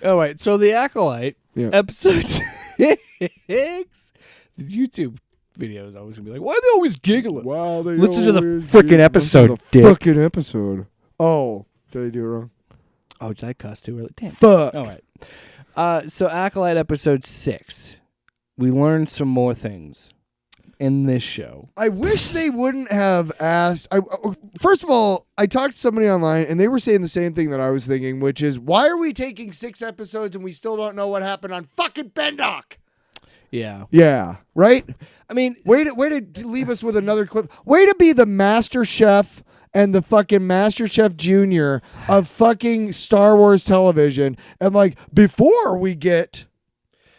All right, so the Acolyte episode 6. The YouTube video is always gonna be like, why are they always giggling? Wow, they Listen to the always freaking do. episode, Listen to the dick. fucking episode. Oh, did I do it wrong? Oh, did I cuss too early? Damn. Fuck. All right. So Acolyte episode 6. We learned some more things in this show. I wish they wouldn't have asked. First of all, I talked to somebody online, and they were saying the same thing that I was thinking, which is, why are we taking 6 episodes and we still don't know what happened on fucking Bendock? Yeah. Yeah, right? I mean, way to leave us with another clip. Way to be the Master Chef and the fucking Master Chef Junior of fucking Star Wars television. And like, before we get...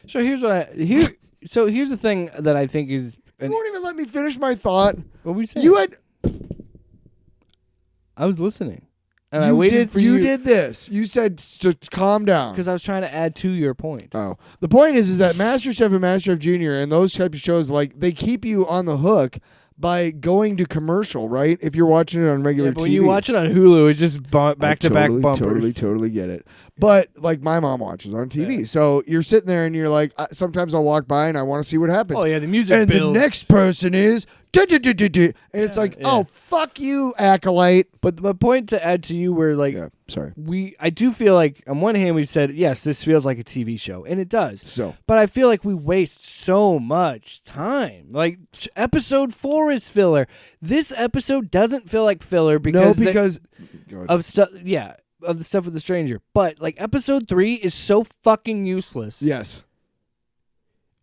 So here's what here's the thing that I think is... You won't even let me finish my thought. What were you saying? You had... I was listening. And I waited for you. You did this. You said to calm down. Because I was trying to add to your point. Oh. The point is that Master Chef and Master Chef Junior and those types of shows, like, they keep you on the hook by going to commercial, right? If you're watching it on regular but TV. when you watch it on Hulu, it's just back-to-back bumpers. Totally get it. But, like, my mom watches on TV. Yeah. So you're sitting there and you're like, sometimes I'll walk by and I want to see what happens. Oh, yeah, the music and builds. the next person is... And it's like, oh, fuck you, Acolyte. But my point to add to you were like... Yeah, sorry. I do feel like, on one hand, we've said, yes, this feels like a TV show. And it does. So. But I feel like we waste so much time. Like, episode 4 is filler. This episode doesn't feel like filler because... No, because... of stuff, yeah, of the stuff with the stranger. But, like, episode 3 is so fucking useless. Yes.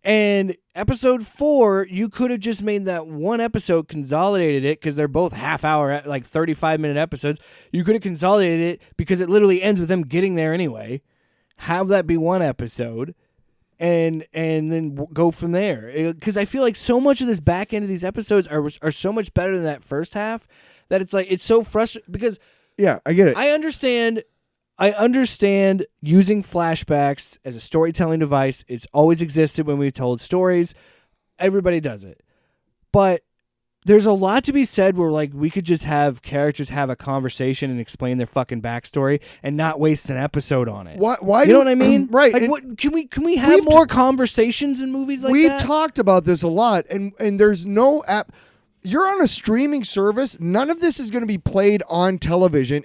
And episode 4, you could have just made that one episode, consolidated it, because they're both half-hour, like 35-minute episodes. You could have consolidated it because it literally ends with them getting there anyway. Have that be one episode, and then go from there. Because I feel like so much of this back end of these episodes are so much better than that first half that it's like it's so frustrating. Because yeah, I get it. I understand using flashbacks as a storytelling device. It's always existed when we've told stories. Everybody does it. But there's a lot to be said where like we could just have characters have a conversation and explain their fucking backstory and not waste an episode on it. Why you know what I mean? Right. Like, what, can we have more conversations in movies like that? We've talked about this a lot, and there's no app. You're on a streaming service. None of this is going to be played on television.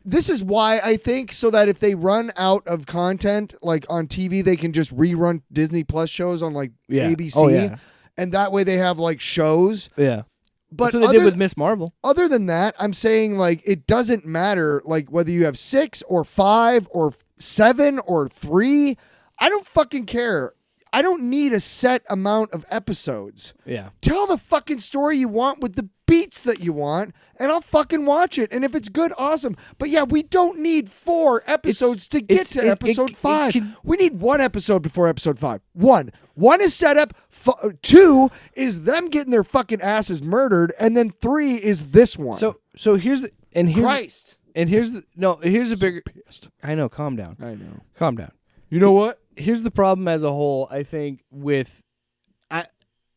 This is why I think, so that if they run out of content like on TV, they can just rerun Disney Plus shows on like ABC. Oh, yeah. And that way they have like shows. Yeah. But that's what they did with Miss Marvel. Other than that, I'm saying like it doesn't matter like whether you have 6 or 5 or 7 or 3. I don't fucking care. I don't need a set amount of episodes. Yeah. Tell the fucking story you want with the beats that you want, and I'll fucking watch it. And if it's good, awesome. But yeah, we don't need 4 episodes to get to episode 5. We need 1 episode before episode 5. 1 is setup. 2 is them getting their fucking asses murdered, and then 3 is this one. So here's Christ. And here's a bigger. I know. Calm down. I know. Calm down. You know what? Here's the problem as a whole, I think, with... I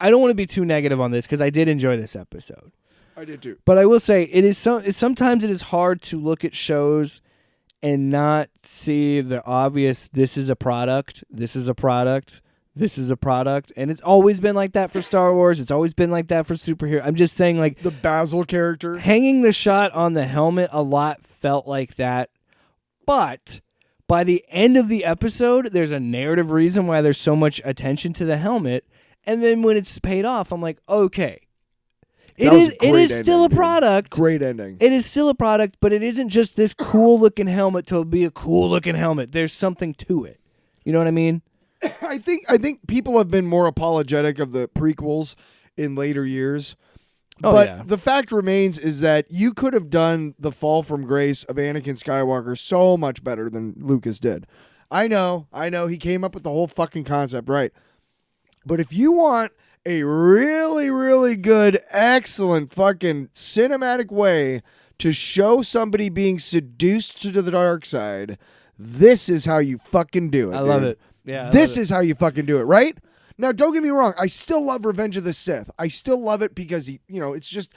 don't want to be too negative on this because I did enjoy this episode. I did too. But I will say, sometimes it is hard to look at shows and not see the obvious, this is a product, this is a product, this is a product. And it's always been like that for Star Wars. It's always been like that for superhero. I'm just saying, like... The Basil character. Hanging the shot on the helmet a lot felt like that. But... by the end of the episode, there's a narrative reason why there's so much attention to the helmet. And then when it's paid off, I'm like, okay. It is still a product. Great ending. It is still a product, but it isn't just this cool-looking helmet to be a cool-looking helmet. There's something to it. You know what I mean? I think people have been more apologetic of the prequels in later years. But the fact remains is that you could have done the fall from grace of Anakin Skywalker so much better than Lucas did. I know. He came up with the whole fucking concept, right? But if you want a really, really good, excellent fucking cinematic way to show somebody being seduced to the dark side, this is how you fucking do it. I love it. Yeah. This is how you fucking do it, right? Now, don't get me wrong. I still love Revenge of the Sith. I still love it because, it's just...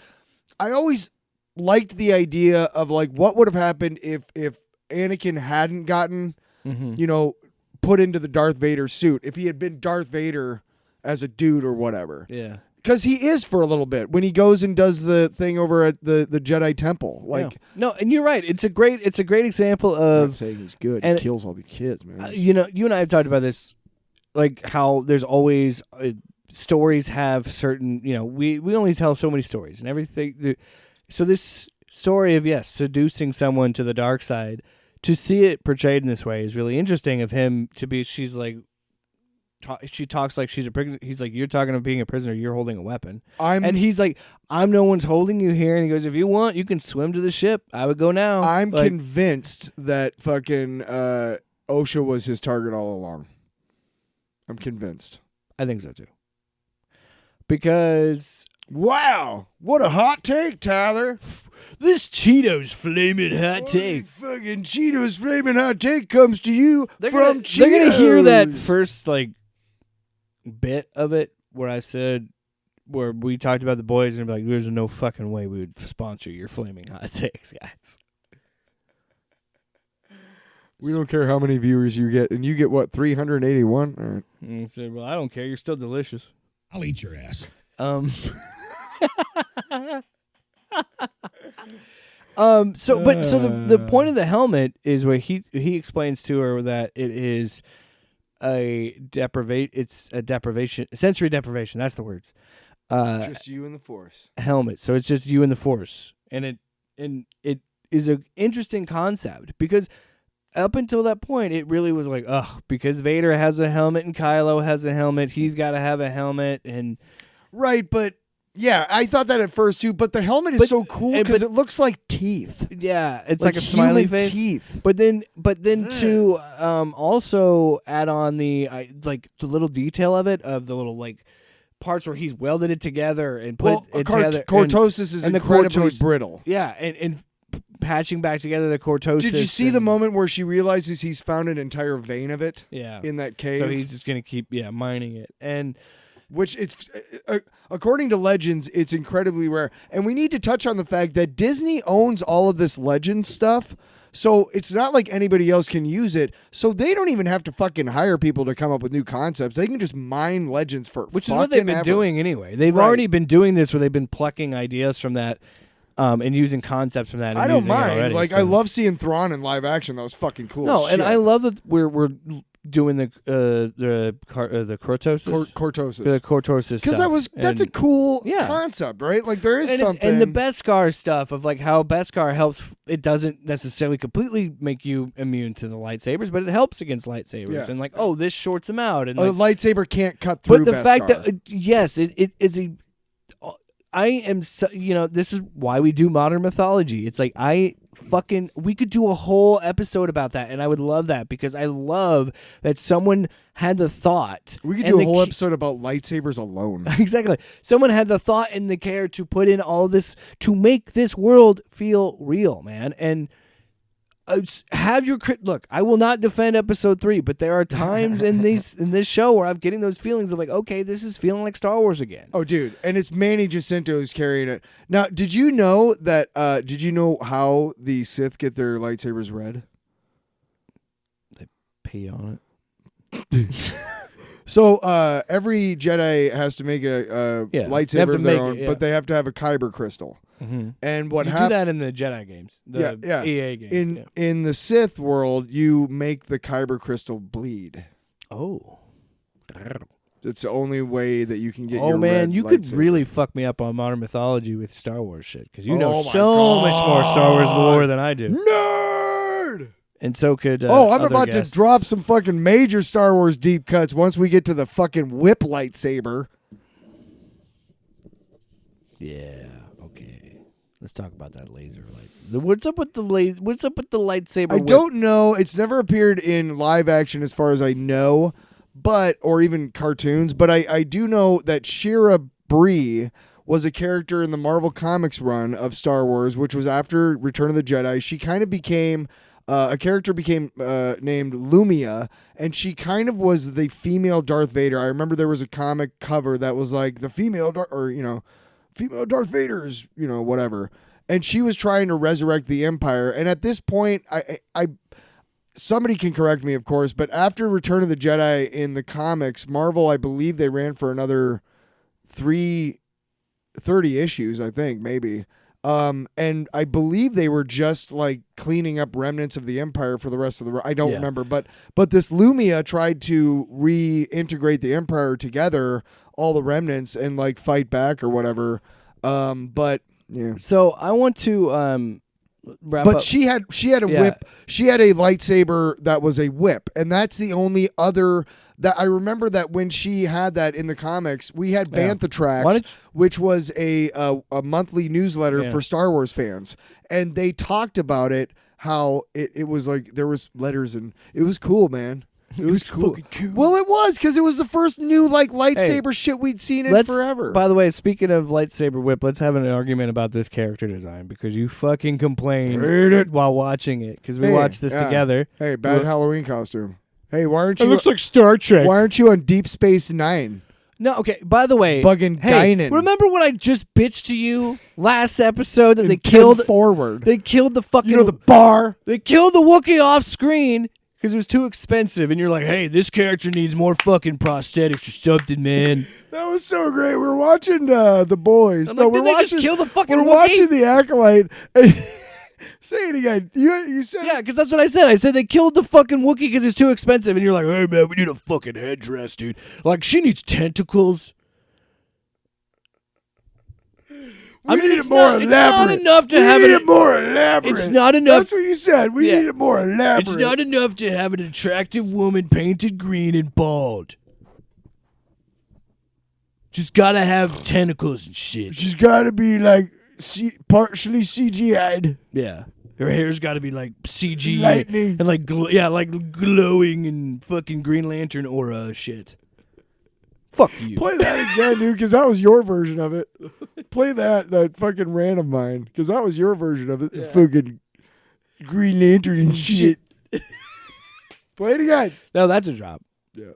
I always liked the idea of, like, what would have happened if Anakin hadn't gotten you know, put into the Darth Vader suit. If he had been Darth Vader as a dude or whatever. Yeah. Because he is for a little bit when he goes and does the thing over at the Jedi Temple. Like, no, and you're right. It's a great example of. I'm not saying he's good. He kills all the kids, man. You know, you and I have talked about this, like how there's always stories have certain. You know, we only tell so many stories and everything. So this story of seducing someone to the dark side, to see it portrayed in this way is really interesting. Of him to be, she's like. She talks like she's a prisoner. He's like, you're talking about being a prisoner. You're holding a weapon. And he's like, I'm no one's holding you here. And he goes, if you want, you can swim to the ship. I would go now. I'm convinced that fucking OSHA was his target all along. I'm convinced. I think so too. Because wow, what a hot take, Tyler. This Cheetos flaming hot take. Fucking Cheetos flaming hot take comes to you from Cheetos. They're gonna hear that first bit of it where we talked about the boys and be like, there's no fucking way we would sponsor your flaming hot takes, guys. We don't care how many viewers you get, and you get what, 381? All right. And I said, well, I don't care. You're still delicious. I'll eat your ass. So the point of the helmet is where he explains to her that it is it's a deprivation, sensory deprivation. That's the words. Just you and the Force. Helmet. So it's just you and the Force, and it is an interesting concept because up until that point, it really was like, because Vader has a helmet and Kylo has a helmet, he's got to have a helmet, and right, but. Yeah, I thought that at first too, but the helmet is so cool because it looks like teeth. Yeah, it's like a smiley face. Teeth. But then to also add on the little detail of it, of the little parts where he's welded it together and put it together. Cortosis is incredibly brittle. Yeah, and patching back together the cortosis. Did you see the moment where she realizes he's found an entire vein of it? Yeah, in that cave. So he's just gonna keep mining it and. Which it's according to Legends, it's incredibly rare. And we need to touch on the fact that Disney owns all of this Legends stuff. So it's not like anybody else can use it. So they don't even have to fucking hire people to come up with new concepts. They can just mine Legends for which is what they've been doing anyway. They've already been doing this where they've been plucking ideas from that and using concepts from that. And I don't mind. Already, I love seeing Thrawn in live action. That was fucking cool. No, and I love that we're doing the cortosis, the cortosis, because that's a cool concept, right? Like there is something, and the Beskar stuff of how Beskar helps. It doesn't necessarily completely make you immune to the lightsabers, but it helps against lightsabers, and this shorts them out, and a lightsaber can't cut through. But the Beskar. fact that it is a. I am this is why we do modern mythology. It's like we could do a whole episode about that, and I would love that because I love that someone had the thought. We could do a whole episode about lightsabers alone. Exactly. Someone had the thought and the care to put in all this to make this world feel real, man. And have your look. I will not defend episode 3, but there are times in this show where I'm getting those feelings of okay, this is feeling like Star Wars again. Oh, dude, and it's Manny Jacinto who's carrying it. Now, did you know that? Did you know how the Sith get their lightsabers red? They pee on it. So every Jedi has to make a lightsaber of their own, but they have to have a kyber crystal. Mm-hmm. And what you do that in the Jedi games, the EA games. In the Sith world, you make the kyber crystal bleed. Oh, it's the only way that you can get. Oh man, you could really fuck me up on modern mythology with Star Wars shit because you know so much more Star Wars lore than I do. Nerd. And so could I'm about to drop some fucking major Star Wars deep cuts once we get to the fucking whip lightsaber. Yeah. Okay. Let's talk about that laser lights. What's up with the lightsaber? I don't know. It's never appeared in live action, as far as I know, or even cartoons. But I do know that Shira Bree was a character in the Marvel Comics run of Star Wars, which was after Return of the Jedi. She kind of became. A character became named Lumia, and she kind of was the female Darth Vader. I remember there was a comic cover that was like the female Darth Vader's, whatever. And she was trying to resurrect the Empire. And at this point, somebody can correct me, of course, but after Return of the Jedi in the comics, Marvel, I believe they ran for another 30 issues, I think, maybe. And I believe they were just like cleaning up remnants of the Empire for the rest of the. I don't remember, but this Lumia tried to reintegrate the Empire together, all the remnants, and like fight back or whatever. But yeah. So I want to wrap up. She had a whip. She had a lightsaber that was a whip, and that's the only other. That I remember that when she had that in the comics, we had Bantha Tracks, which was a monthly newsletter for Star Wars fans, and they talked about it, how it was like there was letters and it was cool, man. It was cool. Cool. Well, it was because it was the first new like lightsaber shit we'd seen in forever. By the way, speaking of lightsaber whip, let's have an argument about this character design because you fucking complained while watching it because we watched this together. Hey, bad Halloween costume. Hey, why aren't you? It looks like Star Trek. Why aren't you on Deep Space Nine? No, okay. By the way, Guinan. Remember when I just bitched to you last episode that they killed forward? They killed the fucking the bar. They killed the Wookiee off screen because it was too expensive, and you're like, "Hey, this character needs more fucking prosthetics or something, man." That was so great. We're watching The Boys. I'm like, we're watching. Just kill the fucking We're Wookiee? watching The Acolyte. Say it again. You said because that's what I said. I said they killed the fucking Wookiee because it's too expensive, and you're like, "Hey, man, we need a fucking headdress, dude. Like, she needs tentacles." It's not enough to have it more elaborate. It's not enough. That's what you said. We need it more elaborate. It's not enough to have an attractive woman painted green and bald. Just gotta have tentacles and shit. She's gotta be like partially CGI'd. Yeah. Her hair's gotta be like CG lightning and like like glowing and fucking Green Lantern aura shit. Fuck you. Play that again, dude, because that was your version of it. Play that fucking rant of mine, because that was your version of it. Yeah. Fucking Green Lantern and shit. Play it again. No, that's a drop. Yeah.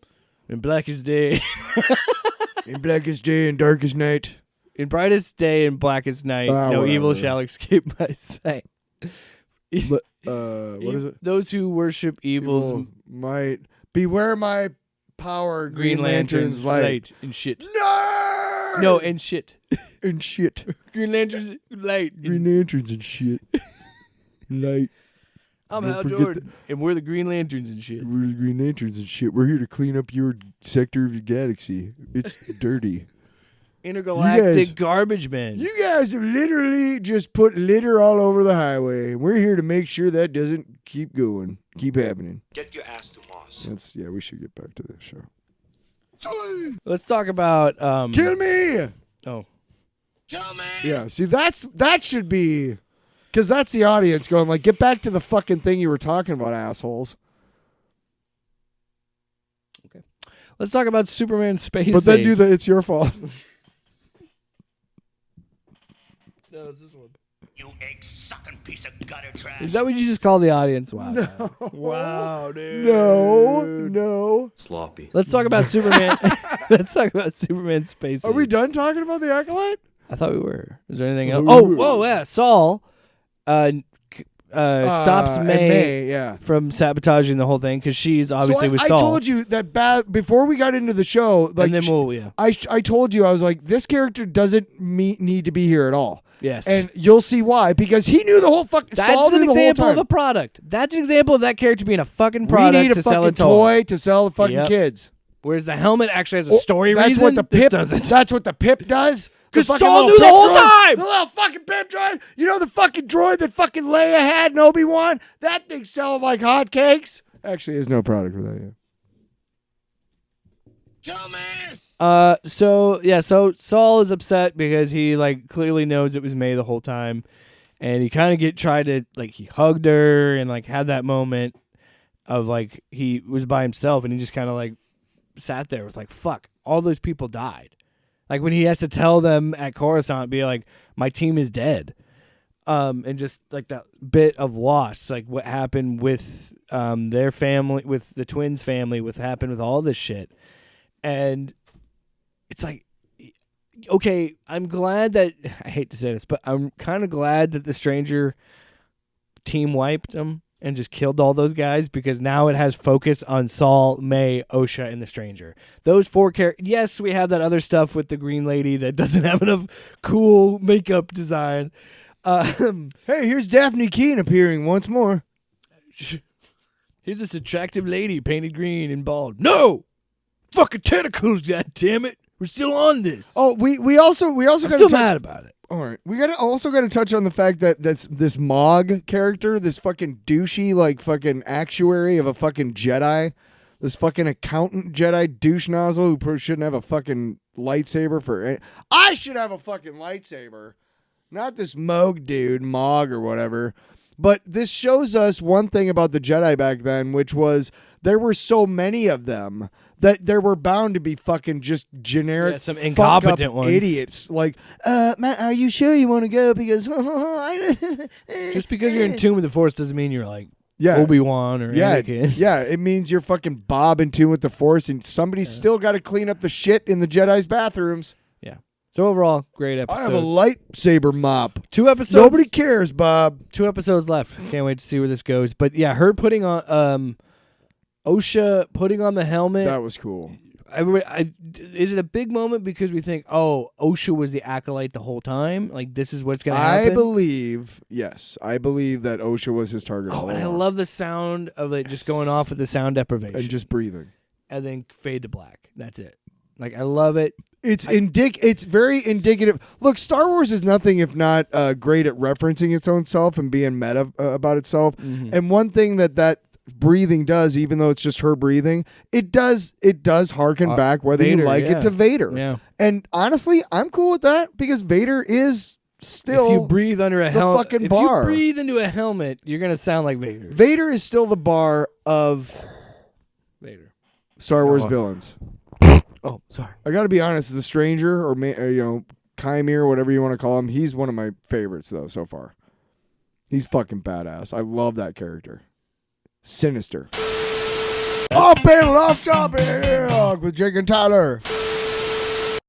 In blackest day. In blackest day and darkest night. In brightest day and blackest night, no whatever. Evil shall escape my sight. What is it? Those who worship evils might beware my power. Green Lantern's light and shit. No, and shit. And shit. Green Lantern's light. Green Lanterns and shit. Light. I'm Hal Jordan, and we're the Green Lanterns and shit. We're the Green Lanterns and shit. We're here to clean up your sector of the galaxy. It's dirty. Intergalactic garbage men. You guys have literally just put litter all over the highway. We're here to make sure that doesn't keep going, keep happening. Get your ass to Moss. We should get back to this show. Let's talk about Kill me! Oh. Kill me! Yeah, see that should be, because that's the audience going like, get back to the fucking thing you were talking about, assholes. Okay. Let's talk about Superman Space But then do it's your fault. No, it's this one. You egg-sucking piece of gutter trash. Is that what you just call the audience? Wow. No. Wow, dude. No. Sloppy. Let's talk about Superman. Let's talk about Superman Space Are we done talking about the Acolyte? I thought we were. Is there anything else? Oh, yeah. Saul stops May from sabotaging the whole thing because she's obviously with Saul. I told you that before we got into the show. Like, and then I told you, I was like, this character doesn't need to be here at all. Yes. And you'll see why, because he knew the whole fucking. That's an example of a product. That's an example of that character being a fucking product we need to sell a toy to sell the fucking kids. Whereas the helmet actually has a story that's reason. What the pip doesn't. That's what the pip does. Because Saul knew the whole time. The little fucking pip droid. You know the fucking droid that fucking Leia had in Obi-Wan? That thing's selling like hotcakes. Actually, there's no product for that yet. Kill me! So Saul is upset because he like clearly knows it was May the whole time, and he kind of tried to like he hugged her and like had that moment of like he was by himself and he just kind of like sat there with like fuck, all those people died. Like when he has to tell them at Coruscant, be like, my team is dead. And just like that bit of loss, like what happened with their family, with the twins' family, what happened with all this shit. And it's like, okay, I'm glad that, I hate to say this, but I'm kind of glad that the Stranger team wiped them. and just killed all those guys because now it has focus on Saul, May, Osha, and the Stranger. Those 4 characters. Yes, we have that other stuff with the Green Lady that doesn't have enough cool makeup design. Hey, here's Daphne Keene appearing once more. Here's this attractive lady painted green and bald. No! Fucking tentacles, goddammit! We're still on this. Oh, we also I'm got still mad about it. All right, we also got to touch on the fact that this Mog character, this fucking douchey like fucking actuary of a fucking Jedi, this fucking accountant Jedi douche nozzle who probably shouldn't have a fucking lightsaber for. I should have a fucking lightsaber, not this Mog or whatever. But this shows us one thing about the Jedi back then, which was there were so many of them that there were bound to be fucking just generic, some incompetent ones. Idiots. Like, Matt, are you sure you want to go? Because just because you're in tune with the Force doesn't mean you're like yeah. Obi-Wan or Anakin. Yeah, it means you're fucking Bob in tune with the Force, and somebody's still got to clean up the shit in the Jedi's bathrooms. Yeah. So overall, great episode. I have a lightsaber mop. 2 episodes. Nobody cares, Bob. 2 episodes left. Can't wait to see where this goes. But yeah, her putting on Osha putting on the helmet. That was cool. Is it a big moment because we think, oh, Osha was the Acolyte the whole time? Like, this is what's going to happen? I believe that Osha was his target. Oh, and I love the sound of it just going off with the sound deprivation. And just breathing. And then fade to black. That's it. Like, I love it. It's very indicative. Look, Star Wars is nothing if not great at referencing its own self and being meta about itself. Mm-hmm. And one thing that breathing does, even though it's just her breathing, it does harken back, whether Vader, you like it, to Vader. Yeah. And honestly, I'm cool with that because Vader is still if you breathe under a helmet, fucking bar. If you breathe into a helmet, you're gonna sound like Vader. Vader is still the bar of Vader. Star Wars villains. Oh, sorry. I got to be honest. The Stranger, or Chimere, whatever you want to call him, he's one of my favorites though so far. He's fucking badass. I love that character. Sinister. Off panel, off topic with Jake and Tyler.